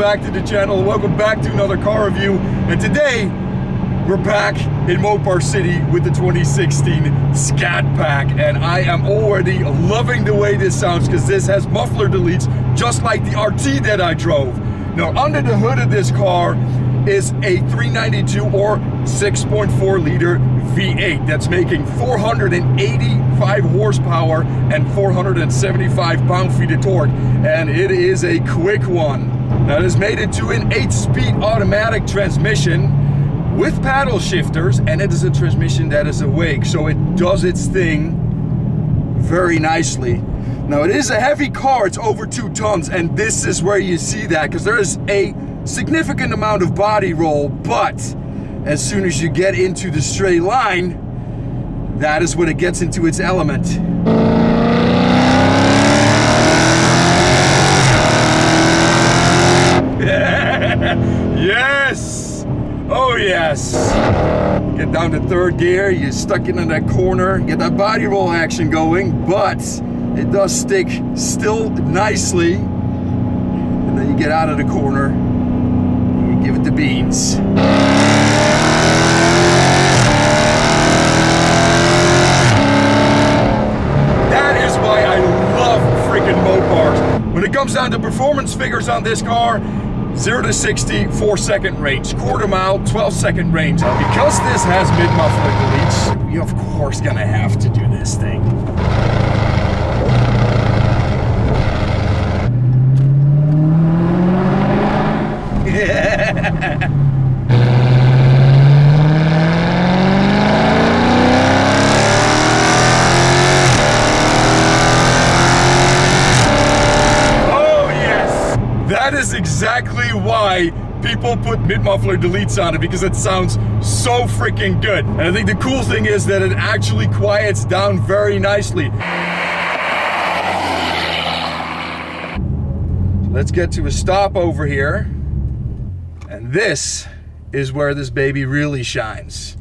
back to the channel. Welcome back to another car review. And today, we're back in MOPAR City with the 2016 ScatPack. And I am already loving the way this sounds because this has muffler deletes just like the RT that I drove. Now, under the hood of this car is a 392 or 6.4 liter V8 that's making 485 horsepower and 475 pound-feet of torque, and it is a quick one. Now, it is made into an 8-speed automatic transmission with paddle shifters, and it is a transmission that is awake, so it does its thing very nicely. Now, it is a heavy car, it's over 2 tons, and this is where you see that, because there is a significant amount of body roll, but as soon as you get into the straight line, that is when it gets into its element. Yes! Oh yes! Get down to 3rd gear, you stuck it in that corner, get that body roll action going, but it does stick still nicely. And then you get out of the corner, and you give it the beans. That is why I love freaking Mopars. When it comes down to performance figures on this car, 0 to 60, 4-second range, quarter mile, 12-second range. Because this has mid-muffler deletes, you're of course gonna have to do this thing. That is exactly why people put mid-muffler deletes on it, because it sounds so freaking good. And I think the cool thing is that it actually quiets down very nicely. Let's get to a stop over here. And this is where this baby really shines.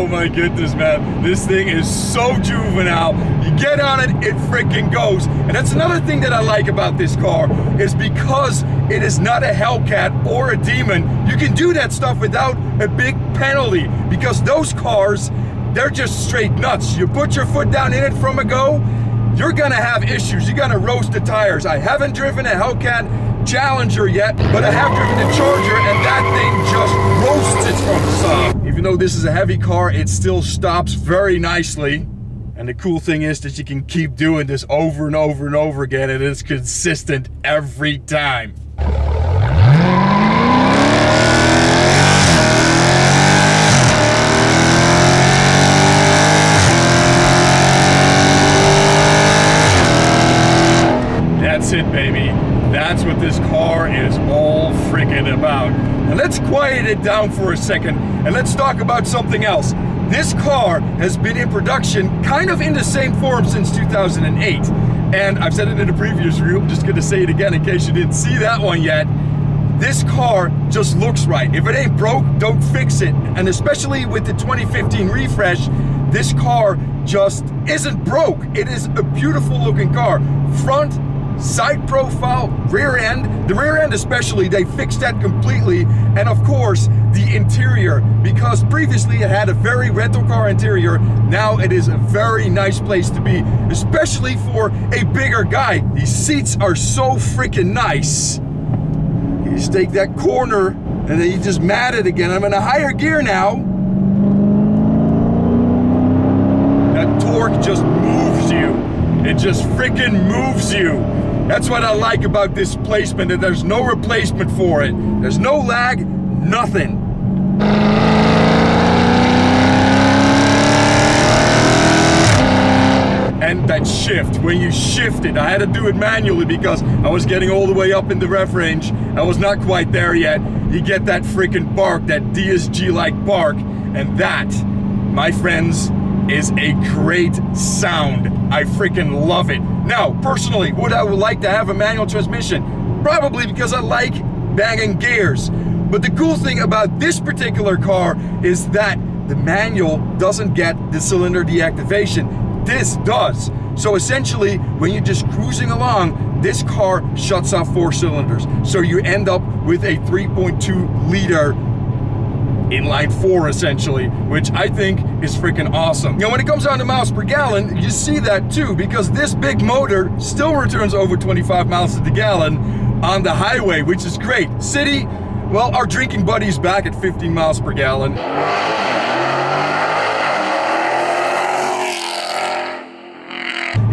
My goodness, man, this thing is so juvenile. You get on it, it freaking goes. And that's another thing that I like about this car, is because it is not a Hellcat or a Demon, you can do that stuff without a big penalty, because those cars, they're just straight nuts. You put your foot down in it from a go, you're gonna have issues. You're gonna roast the tires. I haven't driven a Hellcat Challenger yet, but I have driven the Charger, and that thing just roasts it from the side. Even though this is a heavy car, it still stops very nicely. And the cool thing is that you can keep doing this over and over and over again, and it's consistent every time. That's it, baby. That's what this car is all freaking about. And let's quiet it down for a second and let's talk about something else. This car has been in production kind of in the same form since 2008. And I've said it in a previous review, I'm just gonna say it again in case you didn't see that one yet. This car just looks right. If it ain't broke, don't fix it. And especially with the 2015 refresh, this car just isn't broke. It is a beautiful looking car. Front, side profile, rear end. The rear end especially, they fixed that completely. And of course, the interior, because previously it had a very rental car interior, now it is a very nice place to be, especially for a bigger guy. These seats are so freaking nice. You just take that corner and then you just mat it again. I'm in a higher gear now. That torque just moves you. It just freaking moves you. That's what I like about this placement, that there's no replacement for it. There's no lag, nothing. And that shift, when you shift it, I had to do it manually because I was getting all the way up in the rev range. I was not quite there yet. You get that freaking bark, that DSG-like bark, and that, my friends, is a great sound. I freaking love it. Now, personally, would I like to have a manual transmission? Probably, because I like banging gears. But the cool thing about this particular car is that the manual doesn't get the cylinder deactivation. This does. So essentially, when you're just cruising along, this car shuts off 4 cylinders. So you end up with a 3.2 liter inline 4 essentially, which I think is freaking awesome. Now when it comes down to miles per gallon, you see that too, because this big motor still returns over 25 miles to the gallon on the highway, which is great. City, well, our drinking buddy's back at 15 miles per gallon.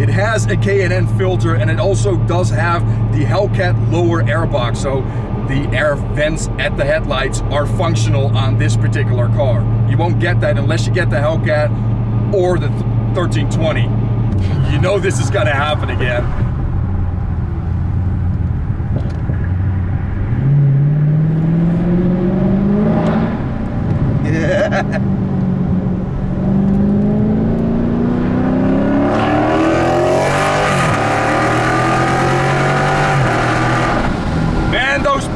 It has a K&N filter, and it also does have the Hellcat lower airbox, so the air vents at the headlights are functional on this particular car. You won't get that unless you get the Hellcat or the 1320. You know this is gonna happen again. Yeah.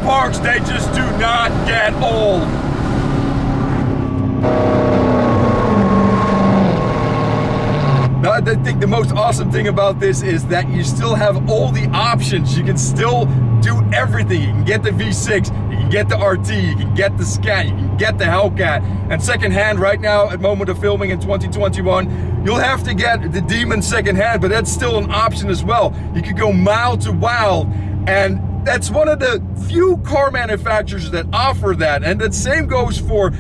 Parks, they just do not get old. Now, I think the most awesome thing about this is that you still have all the options. You can still do everything. You can get the V6, you can get the RT, you can get the Scat, you can get the Hellcat. And secondhand right now, at moment of filming in 2021, you'll have to get the Demon secondhand, but that's still an option as well. You could go mild to wild, and that's one of the few car manufacturers that offer that. And the same goes for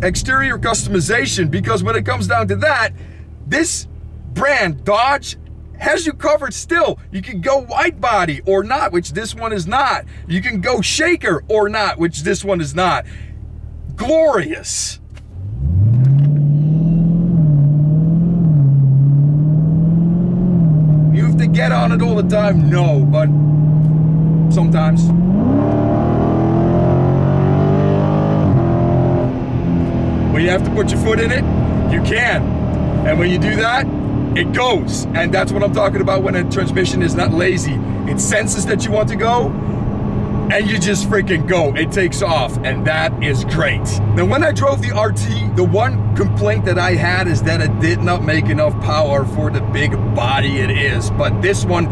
exterior customization, because when it comes down to that, this brand, Dodge, has you covered still. You can go wide body or not, which this one is not. You can go shaker or not, which this one is not. Glorious. You have to get on it all the time? No, but sometimes. When you have to put your foot in it, you can. And when you do that, it goes. And that's what I'm talking about when a transmission is not lazy. It senses that you want to go, and you just freaking go. It takes off, and that is great. Now, when I drove the RT, the one complaint that I had is that it did not make enough power for the big body it is. But this one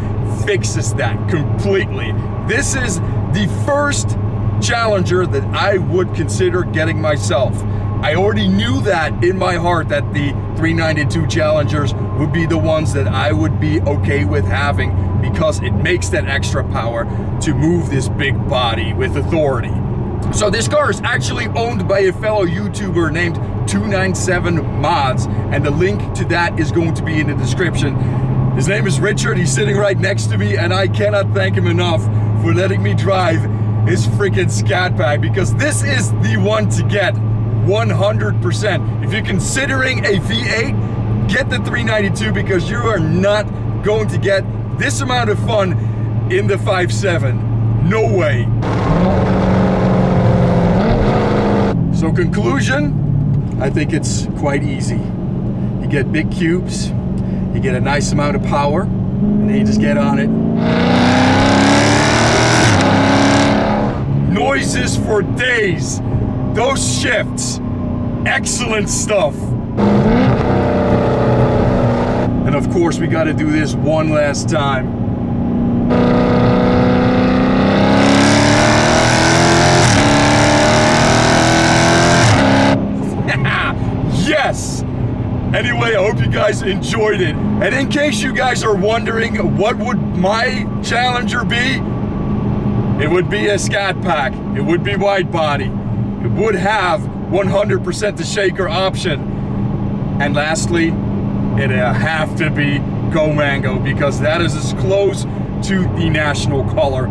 fixes that completely. This is the first Challenger that I would consider getting myself. I already knew that in my heart that the 392 Challengers would be the ones that I would be okay with having, because it makes that extra power to move this big body with authority. So this car is actually owned by a fellow YouTuber named 297 Mods, and the link to that is going to be in the description. His name is Richard. He's sitting right next to me, and I cannot thank him enough for letting me drive his freaking ScatPack, because this is the one to get 100%. If you're considering a V8, get the 392, because you are not going to get this amount of fun in the 5.7. No way. So conclusion, I think it's quite easy. You get big cubes, you get a nice amount of power, and then you just get on it. Noises for days. Those shifts. Excellent stuff. And of course, we got to do this one last time. Yes! Anyway, I hope you guys enjoyed it. And in case you guys are wondering, what would my Challenger be? It would be a ScatPack. It would be wide body. It would have 100% the shaker option. And lastly, it'd have to be Go Mango, because that is as close to the national color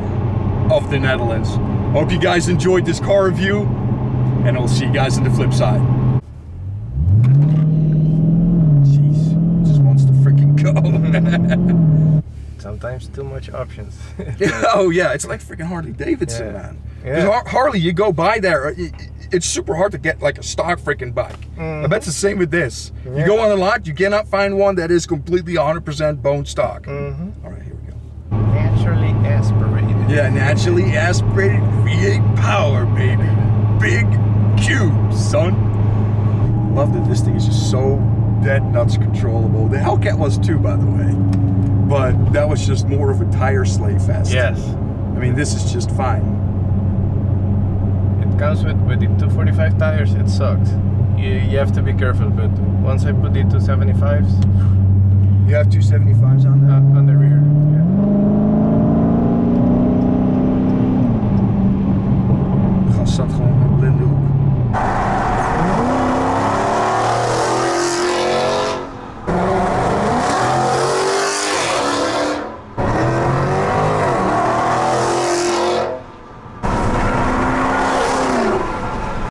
of the Netherlands. Hope you guys enjoyed this car review, and I'll see you guys on the flip side. Jeez, just wants to freaking go. Sometimes too much options. Oh yeah, it's like freaking Harley Davidson, yeah. man. Yeah. Because Harley, you go by there, it's super hard to get like a stock freaking bike. I bet it's the same with this. Yeah. You go on a lot, you cannot find one that is completely 100% bone stock. All right, here we go. Naturally aspirated. Yeah, naturally aspirated V8 power, baby. big cube, son. Love that this thing is just so dead nuts controllable. The Hellcat was too, by the way, but that was just more of a tire sleigh fest. Yes. I mean, this is just fine. It comes with the 245 tires. It sucks. You have to be careful, but once I put the 275s, You have 275s on that? on the rear. Yeah.